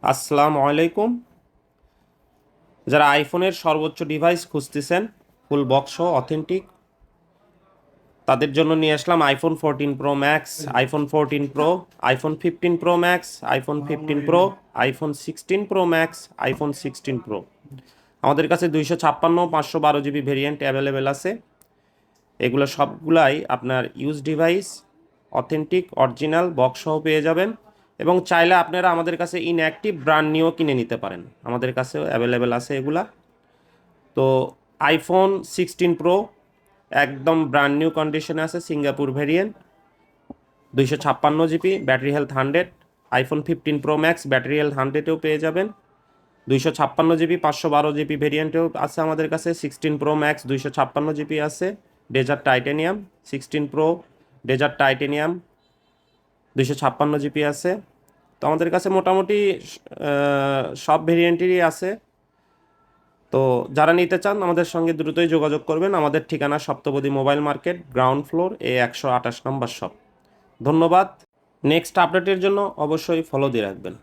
আসসালামু আলাইকুম। যারা আইফোনের সর্বোচ্চ ডিভাইস খুঁজতেছেন ফুল বক্স অথেন্টিক, তাদের জন্য নিয়ে আসলাম iPhone 14 pro max, iPhone 14 pro, iPhone 15 pro max, iPhone 15 pro, iPhone 16 pro max, iPhone 16 pro. আমাদের কাছে 256 512 জিবি ভেরিয়েন্ট অ্যাভেলেবেল আছে। এগুলো সবগুলাই আপনার use device, authentic original box সহ পেয়ে যাবেন। এবং চাইলে আপনারা আমাদের কাছে ইনঅ্যাক্টিভ ব্র্যান্ড নিয়েও কিনে নিতে পারেন, আমাদের কাছেও অ্যাভেলেবেল আছে এগুলা। তো আইফোন 16 প্রো একদম ব্র্যান্ড নিউ কন্ডিশনে আছে, Singapore variant, 256 GB, battery health 100। IPhone 15 pro max battery health 100-এও পেয়ে যাবেন। 256 জিবি 512 জিবি ভেরিয়েন্টেও আছে আমাদের কাছে। 16 প্রো ম্যাক্স 256 জিবি আছে, dessert titanium. 16 pro dessert titanium 256 GB আছে। তো আমাদের কাছে মোটামুটি সব ভেরিয়েন্টেরই আছে। তো যারা নিতে চান আমাদের সঙ্গে দ্রুতই যোগাযোগ করবেন। আমাদের ঠিকানা Saptapadi mobile market, ground floor, A128 নম্বর শপ। ধন্যবাদ। নেক্সট আপডেটের জন্য অবশ্যই ফলো দিয়ে রাখবেন।